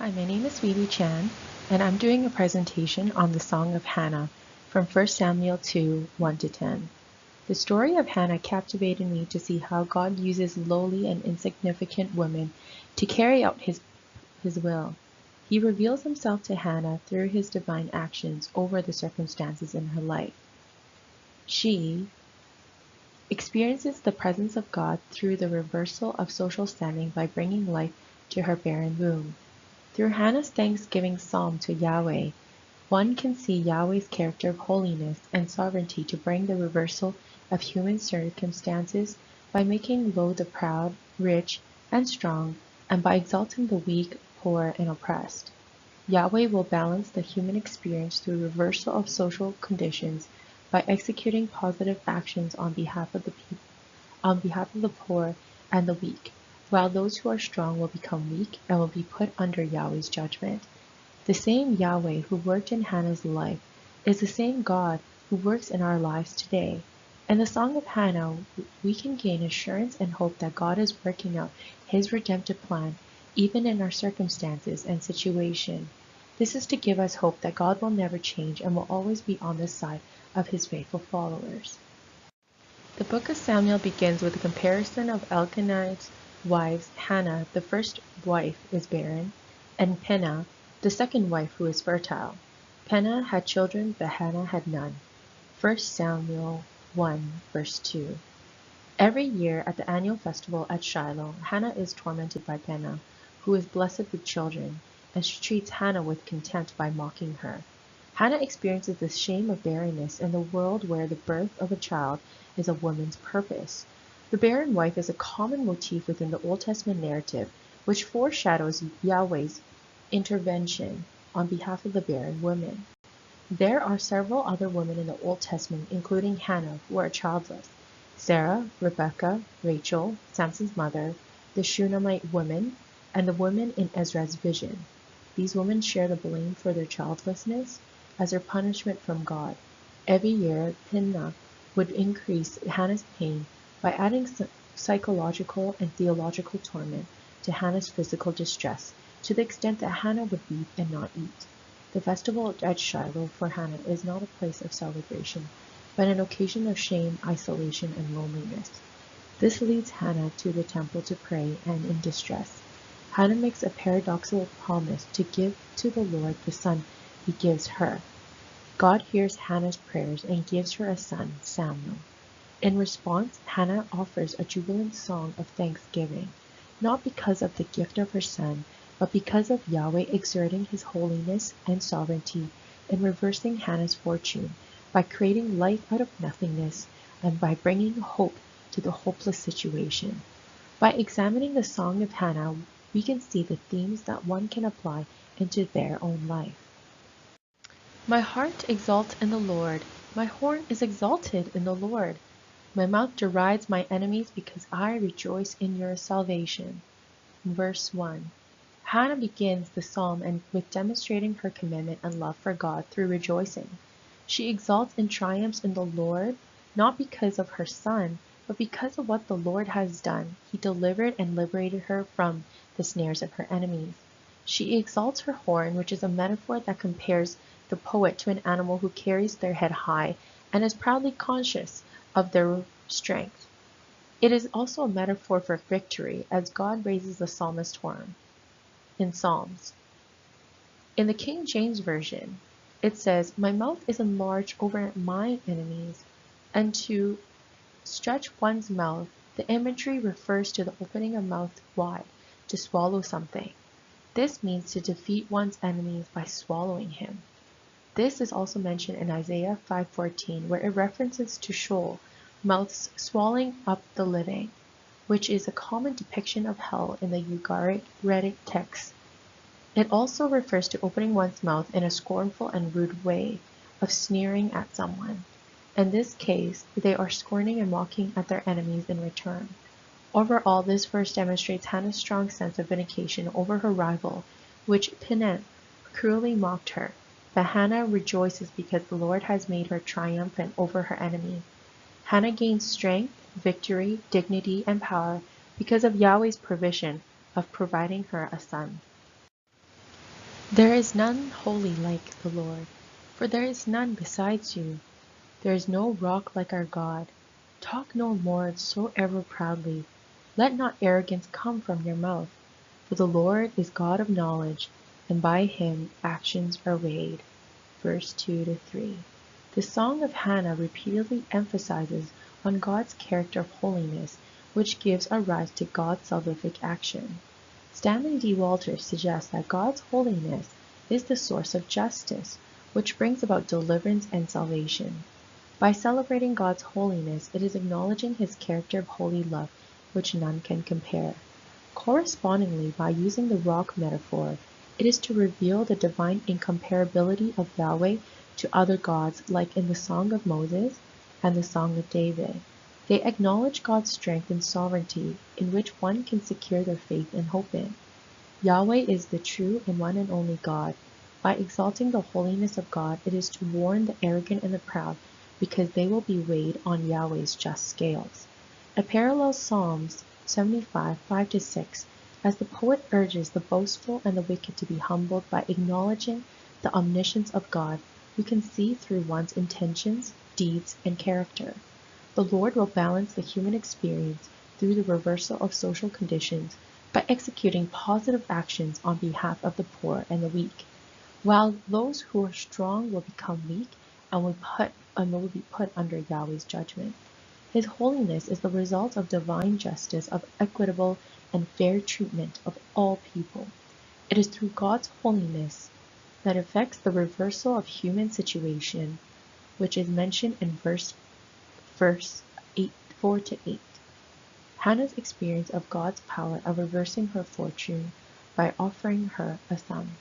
Hi, my name is Phoebe Chan, and I'm doing a presentation on the Song of Hannah from 1 Samuel 2, 1-10. The story of Hannah captivated me to see how God uses lowly and insignificant women to carry out his will. He reveals himself to Hannah through his divine actions over the circumstances in her life. She experiences the presence of God through the reversal of social standing by bringing life to her barren womb. Through Hannah's thanksgiving psalm to Yahweh, one can see Yahweh's character of holiness and sovereignty to bring the reversal of human circumstances by making low the proud, rich, and strong, and by exalting the weak, poor, and oppressed. Yahweh will balance the human experience through reversal of social conditions by executing positive actions on behalf of the poor and the weak, while those who are strong will become weak and will be put under Yahweh's judgment. The same Yahweh who worked in Hannah's life is the same God who works in our lives today. In the Song of Hannah, we can gain assurance and hope that God is working out his redemptive plan even in our circumstances and situation. This is to give us hope that God will never change and will always be on the side of his faithful followers. The book of Samuel begins with a comparison of Elkanah's wives. Hannah, the first wife, is barren, and Peninnah, the second wife, who is fertile. Peninnah had children, but Hannah had none. 1 Samuel 1, verse 2. Every year at the annual festival at Shiloh, Hannah is tormented by Peninnah, who is blessed with children, and she treats Hannah with contempt by mocking her. Hannah experiences the shame of barrenness in the world where the birth of a child is a woman's purpose. The barren wife is a common motif within the Old Testament narrative, which foreshadows Yahweh's intervention on behalf of the barren woman. There are several other women in the Old Testament, including Hannah, who are childless, Sarah, Rebecca, Rachel, Samson's mother, the Shunammite women, and the women in Ezra's vision. These women share the blame for their childlessness as their punishment from God. Every year, Peninnah would increase Hannah's pain by adding psychological and theological torment to Hannah's physical distress, to the extent that Hannah would weep and not eat. The festival at Shiloh for Hannah is not a place of celebration, but an occasion of shame, isolation, and loneliness. This leads Hannah to the temple to pray and in distress. Hannah makes a paradoxical promise to give to the Lord the son he gives her. God hears Hannah's prayers and gives her a son, Samuel. In response, Hannah offers a jubilant song of thanksgiving, not because of the gift of her son, but because of Yahweh exerting his holiness and sovereignty in reversing Hannah's fortune, by creating life out of nothingness, and by bringing hope to the hopeless situation. By examining the Song of Hannah, we can see the themes that one can apply into their own life. My heart exalts in the Lord. My horn is exalted in the Lord. My mouth derides my enemies because I rejoice in your salvation. Verse 1. Hannah begins the psalm with demonstrating her commitment and love for God through rejoicing. She exalts and triumphs in the Lord, not because of her son, but because of what the Lord has done. He delivered and liberated her from the snares of her enemies. She exalts her horn, which is a metaphor that compares the poet to an animal who carries their head high and is proudly conscious of their strength. It is also a metaphor for victory, as God raises the psalmist's horn in Psalms. In the King James Version, it says, "My mouth is enlarged over my enemies," and to stretch one's mouth, the imagery refers to the opening of mouth wide to swallow something. This means to defeat one's enemies by swallowing him. This is also mentioned in Isaiah 5:14, where it references to Sheol, mouths swallowing up the living, which is a common depiction of hell in the Ugaritic text. It also refers to opening one's mouth in a scornful and rude way of sneering at someone. In this case, they are scorning and mocking at their enemies in return. Overall, this verse demonstrates Hannah's strong sense of vindication over her rival, which Peninnah cruelly mocked her. But Hannah rejoices because the Lord has made her triumphant over her enemy. Hannah gains strength, victory, dignity, and power because of Yahweh's provision of providing her a son. There is none holy like the Lord, for there is none besides you. There is no rock like our God. Talk no more so ever proudly. Let not arrogance come from your mouth. For the Lord is God of knowledge, and by him actions are weighed. Verse 2 to 3. The Song of Hannah repeatedly emphasizes on God's character of holiness, which gives a rise to God's salvific action. Stanley D. Walters suggests that God's holiness is the source of justice, which brings about deliverance and salvation. By celebrating God's holiness, it is acknowledging his character of holy love, which none can compare. Correspondingly, by using the rock metaphor, it is to reveal the divine incomparability of Yahweh to other gods, like in the Song of Moses and the Song of David. They acknowledge God's strength and sovereignty, in which one can secure their faith and hope in. Yahweh is the true and one and only God. By exalting the holiness of God, it is to warn the arrogant and the proud, because they will be weighed on Yahweh's just scales. It parallels Psalms 75, 5-6, as the poet urges the boastful and the wicked to be humbled by acknowledging the omniscience of God, who can see through one's intentions, deeds, and character. The Lord will balance the human experience through the reversal of social conditions by executing positive actions on behalf of the poor and the weak, while those who are strong will become weak and will be put under Yahweh's judgment. His holiness is the result of divine justice, of equitable and fair treatment of all people. It is through God's holiness that affects the reversal of human situation, which is mentioned in verse 8, 4-8. Hannah's experience of God's power of reversing her fortune by offering her a son.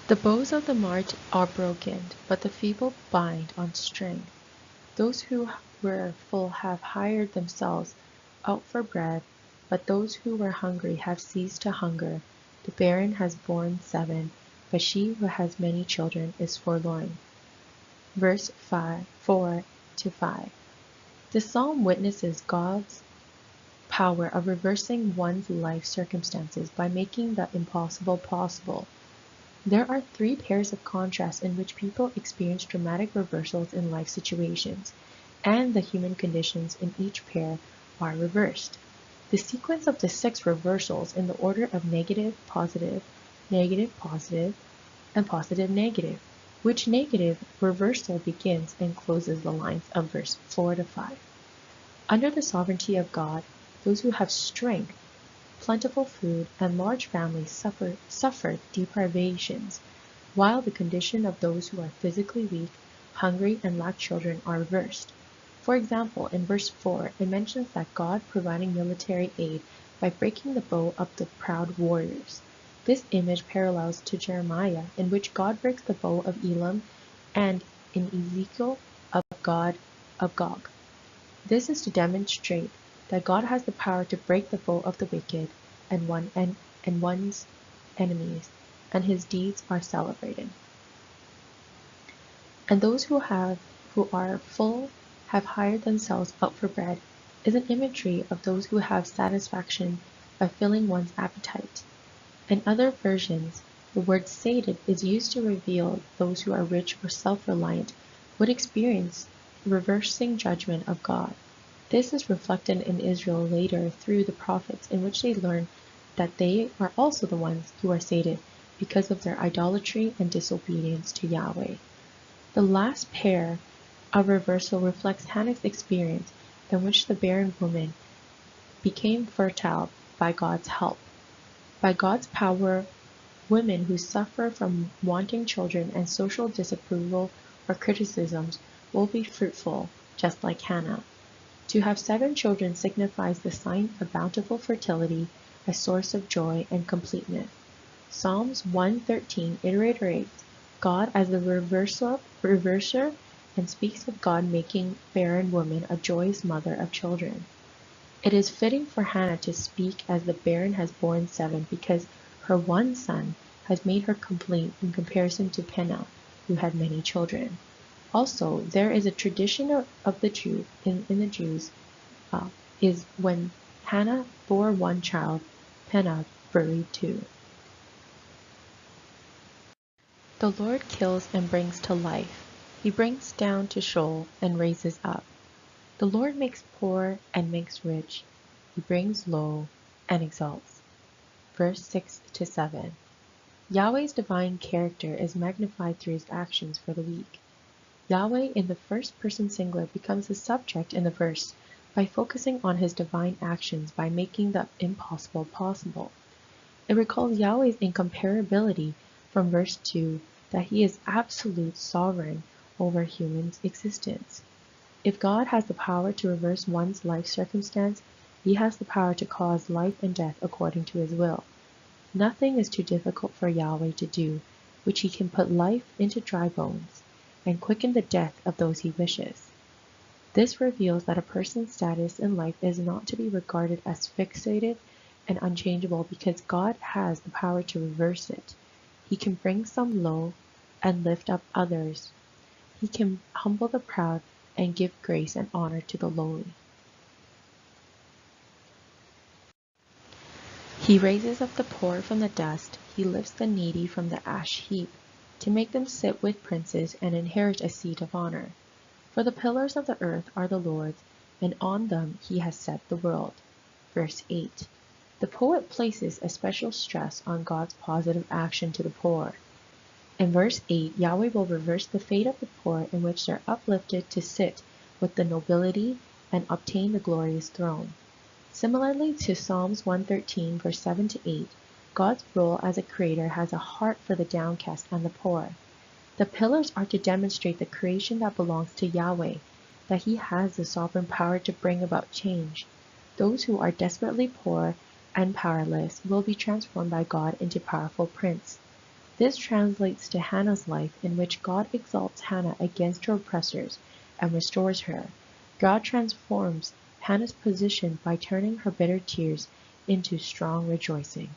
The bows of the mart are broken, but the feeble bind on strength. Those who were full have hired themselves out for bread, but those who were hungry have ceased to hunger. The barren has borne 7, but she who has many children is forlorn. Verse 4-5. The psalm witnesses God's power of reversing one's life circumstances by making the impossible possible. There are 3 pairs of contrasts in which people experience dramatic reversals in life situations, and the human conditions in each pair are reversed. The sequence of the 6 reversals in the order of negative, positive, and positive, negative, which negative reversal begins and closes the lines of verse 4-5. Under the sovereignty of God, those who have strength, plentiful food, and large families suffer deprivations, while the condition of those who are physically weak, hungry, and lack children are reversed. For example, in verse 4, it mentions that God providing military aid by breaking the bow of the proud warriors. This image parallels to Jeremiah, in which God breaks the bow of Elam, and in Ezekiel of Gog. This is to demonstrate that God has the power to break the bow of the wicked and one's enemies, and his deeds are celebrated. And those who are full have hired themselves out for bread is an imagery of those who have satisfaction by filling one's appetite. In other versions, the word sated is used to reveal those who are rich or self-reliant would experience reversing judgment of God. This is reflected in Israel later through the prophets, in which they learn that they are also the ones who are sated because of their idolatry and disobedience to Yahweh. The last pair of reversal reflects Hannah's experience, in which the barren woman became fertile by God's help. By God's power, women who suffer from wanting children and social disapproval or criticisms will be fruitful, just like Hannah. To have 7 children signifies the sign of bountiful fertility, a source of joy and completeness. Psalms 113 reiterates God as the reverser and speaks of God making barren woman a joyous mother of children. It is fitting for Hannah to speak as the barren has borne 7 because her one son has made her complete in comparison to Peninnah, who had many children. Also, there is a tradition of the Jews is when Hannah bore 1 child, Peninnah buried 2. The Lord kills and brings to life. He brings down to Sheol and raises up. The Lord makes poor and makes rich. He brings low and exalts. Verse 6 to 7. Yahweh's divine character is magnified through his actions for the weak. Yahweh in the first person singular becomes the subject in the verse by focusing on his divine actions by making the impossible possible. It recalls Yahweh's incomparability from verse 2 that he is absolute sovereign over human existence. If God has the power to reverse one's life circumstance, he has the power to cause life and death according to his will. Nothing is too difficult for Yahweh to do, which he can put life into dry bones and quicken the death of those he wishes. This reveals that a person's status in life is not to be regarded as fixated and unchangeable because God has the power to reverse it. He can bring some low and lift up others. He can humble the proud and give grace and honor to the lowly. He raises up the poor from the dust, he lifts the needy from the ash heap, to make them sit with princes and inherit a seat of honor. For the pillars of the earth are the Lord's, and on them he has set the world. Verse 8. The poet places a special stress on God's positive action to the poor. In verse 8, Yahweh will reverse the fate of the poor in which they're uplifted to sit with the nobility and obtain the glorious throne. Similarly to Psalms 113, verse 7 to 8, God's role as a creator has a heart for the downcast and the poor. The pillars are to demonstrate the creation that belongs to Yahweh, that he has the sovereign power to bring about change. Those who are desperately poor and powerless will be transformed by God into powerful princes. This translates to Hannah's life, in which God exalts Hannah against her oppressors and restores her. God transforms Hannah's position by turning her bitter tears into strong rejoicing.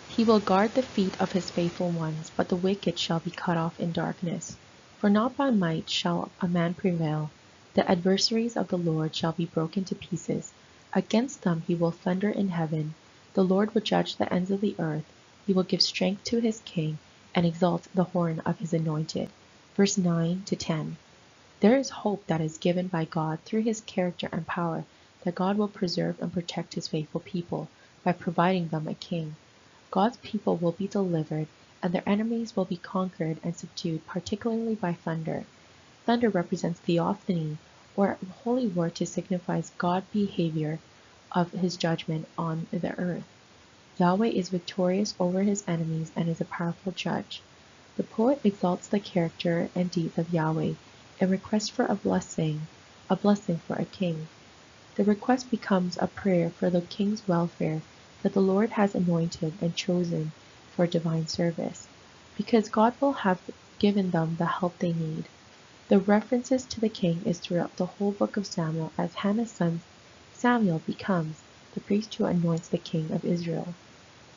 He will guard the feet of his faithful ones, but the wicked shall be cut off in darkness. For not by might shall a man prevail. The adversaries of the Lord shall be broken to pieces. Against them he will thunder in heaven. The Lord will judge the ends of the earth. He will give strength to his king and exalt the horn of his anointed. Verse 9 to 10. There is hope that is given by God through his character and power, that God will preserve and protect his faithful people by providing them a king. God's people will be delivered, and their enemies will be conquered and subdued, particularly by thunder. Thunder represents theophany, or a holy word to signify God's behavior of his judgment on the earth. Yahweh is victorious over his enemies and is a powerful judge. The poet exalts the character and deeds of Yahweh and requests for a blessing for a king. The request becomes a prayer for the king's welfare that the Lord has anointed and chosen for divine service, because God will have given them the help they need. The references to the king is throughout the whole book of Samuel, as Hannah's son Samuel becomes the priest who anoints the king of Israel.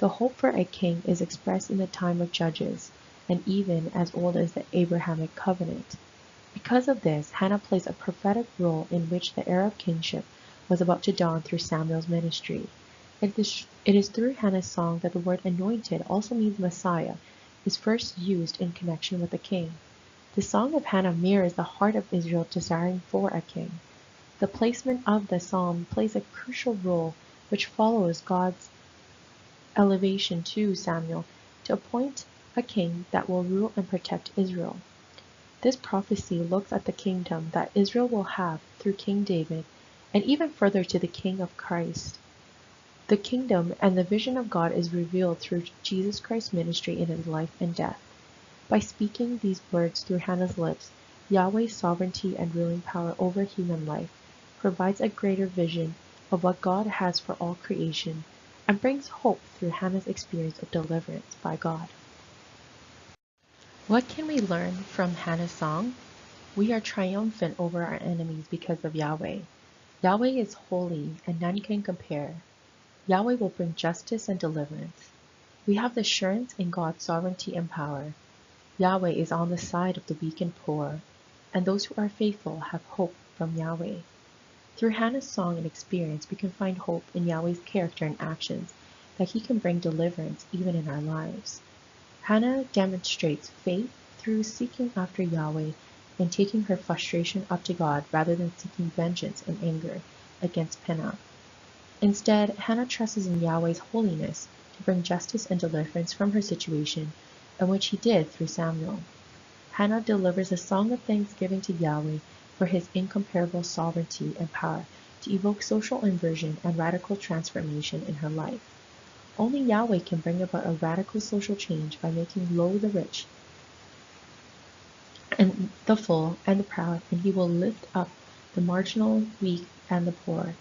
The hope for a king is expressed in the time of Judges, and even as old as the Abrahamic covenant. Because of this, Hannah plays a prophetic role in which the era of kingship was about to dawn through Samuel's ministry. It is through Hannah's song that the word anointed, also means Messiah, is first used in connection with a king. The song of Hannah mirrors the heart of Israel desiring for a king. The placement of the psalm plays a crucial role which follows God's elevation to Samuel to appoint a king that will rule and protect Israel. This prophecy looks at the kingdom that Israel will have through King David, and even further to the King of Christ. The kingdom and the vision of God is revealed through Jesus Christ's ministry in his life and death. By speaking these words through Hannah's lips, Yahweh's sovereignty and ruling power over human life provides a greater vision of what God has for all creation and brings hope through Hannah's experience of deliverance by God. What can we learn from Hannah's song? We are triumphant over our enemies because of Yahweh. Yahweh is holy and none can compare. Yahweh will bring justice and deliverance. We have the assurance in God's sovereignty and power. Yahweh is on the side of the weak and poor, and those who are faithful have hope from Yahweh. Through Hannah's song and experience, we can find hope in Yahweh's character and actions, that he can bring deliverance even in our lives. Hannah demonstrates faith through seeking after Yahweh and taking her frustration up to God rather than seeking vengeance and anger against Peninnah. Instead, Hannah trusts in Yahweh's holiness to bring justice and deliverance from her situation, and which he did through Samuel. Hannah delivers a song of thanksgiving to Yahweh for his incomparable sovereignty and power to evoke social inversion and radical transformation in her life. Only Yahweh can bring about a radical social change by making low the rich and the full and the proud, and he will lift up the marginal, weak, and the poor.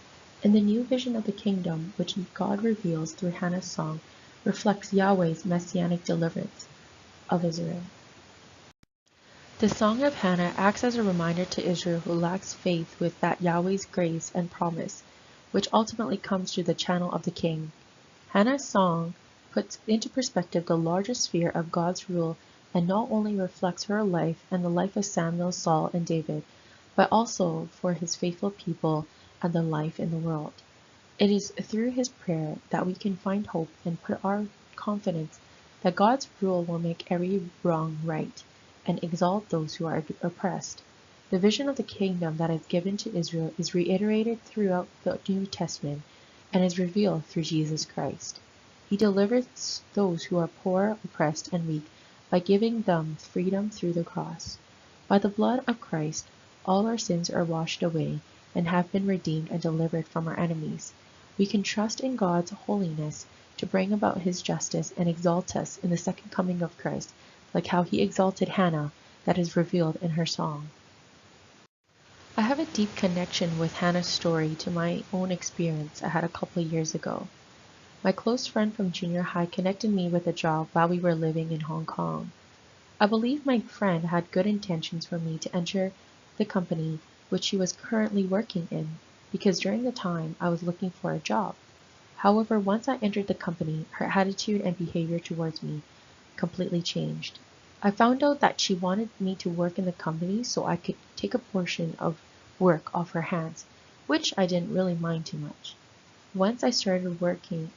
And the new vision of the kingdom, which God reveals through Hannah's song, reflects Yahweh's messianic deliverance of Israel. The Song of Hannah acts as a reminder to Israel who lacks faith with that Yahweh's grace and promise, which ultimately comes through the channel of the king. Hannah's song puts into perspective the larger sphere of God's rule and not only reflects her life and the life of Samuel, Saul, and David, but also for his faithful people and the life in the world. It is through his prayer that we can find hope and put our confidence that God's rule will make every wrong right and exalt those who are oppressed. The vision of the kingdom that is given to Israel is reiterated throughout the New Testament and is revealed through Jesus Christ. He delivers those who are poor, oppressed, and weak by giving them freedom through the cross. By the blood of Christ, all our sins are washed away and have been redeemed and delivered from our enemies. We can trust in God's holiness to bring about his justice and exalt us in the second coming of Christ, like how he exalted Hannah, that is revealed in her song. I have a deep connection with Hannah's story to my own experience I had a couple of years ago. My close friend from junior high connected me with a job while we were living in Hong Kong. I believe my friend had good intentions for me to enter the company which she was currently working in, because during the time I was looking for a job. However, once I entered the company, her attitude and behavior towards me completely changed. I found out that she wanted me to work in the company so I could take a portion of work off her hands, which I didn't really mind too much. Once I started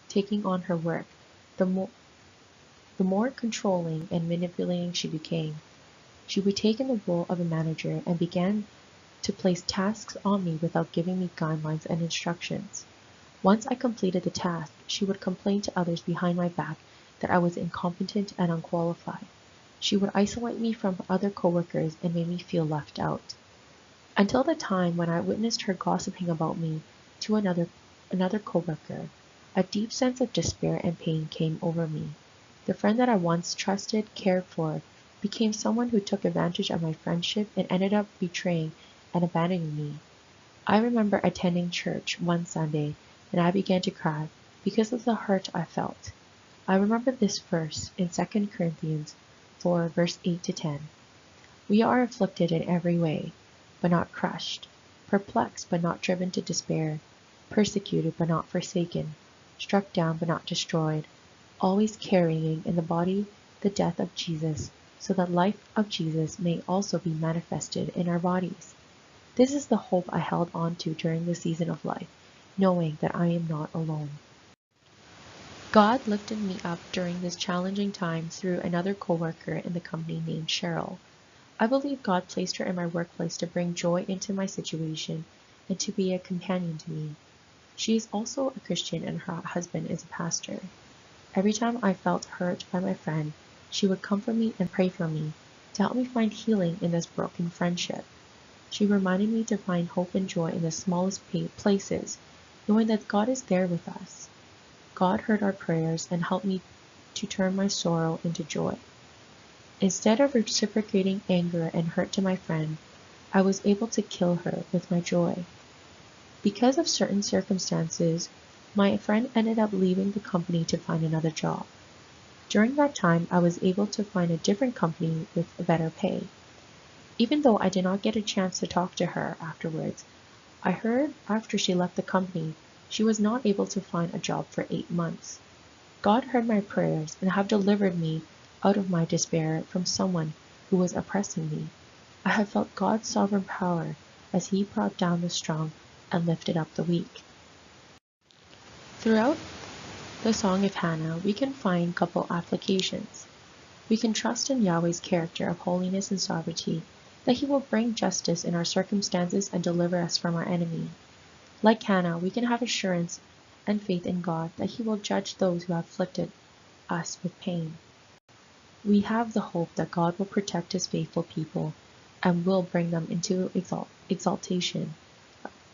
taking on her work, the more controlling and manipulating she became. She would take in the role of a manager and began to place tasks on me without giving me guidelines and instructions. Once I completed the task, she would complain to others behind my back that I was incompetent and unqualified. She would isolate me from other coworkers and made me feel left out. Until the time when I witnessed her gossiping about me to another coworker, a deep sense of despair and pain came over me. The friend that I once trusted, cared for, became someone who took advantage of my friendship and ended up betraying and abandoning me. I remember attending church one Sunday and I began to cry because of the hurt I felt. I remember this verse in 2 Corinthians 4 verse 8 to 10. We are afflicted in every way, but not crushed, perplexed but not driven to despair, persecuted but not forsaken, struck down but not destroyed, always carrying in the body the death of Jesus, so that life of Jesus may also be manifested in our bodies. This is the hope I held on to during the season of life, knowing that I am not alone. God lifted me up during this challenging time through another coworker in the company named Cheryl. I believe God placed her in my workplace to bring joy into my situation and to be a companion to me. She is also a Christian and her husband is a pastor. Every time I felt hurt by my friend, she would comfort me and pray for me to help me find healing in this broken friendship. She reminded me to find hope and joy in the smallest places, knowing that God is there with us. God heard our prayers and helped me to turn my sorrow into joy. Instead of reciprocating anger and hurt to my friend, I was able to kill her with my joy. Because of certain circumstances, my friend ended up leaving the company to find another job. During that time, I was able to find a different company with a better pay. Even though I did not get a chance to talk to her afterwards, I heard after she left the company, she was not able to find a job for 8 months. God heard my prayers and have delivered me out of my despair from someone who was oppressing me. I have felt God's sovereign power as he brought down the strong and lifted up the weak. Throughout the Song of Hannah, we can find couple applications. We can trust in Yahweh's character of holiness and sovereignty, that He will bring justice in our circumstances and deliver us from our enemy. Like Hannah, we can have assurance and faith in God that He will judge those who have afflicted us with pain. We have the hope that God will protect His faithful people and will bring them into exaltation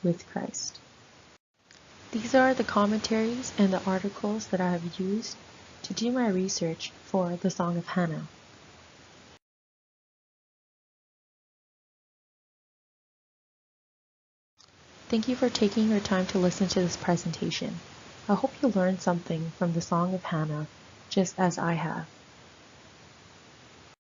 with Christ. These are the commentaries and the articles that I have used to do my research for the Song of Hannah. Thank you for taking your time to listen to this presentation. I hope you learned something from the Song of Hannah, just as I have.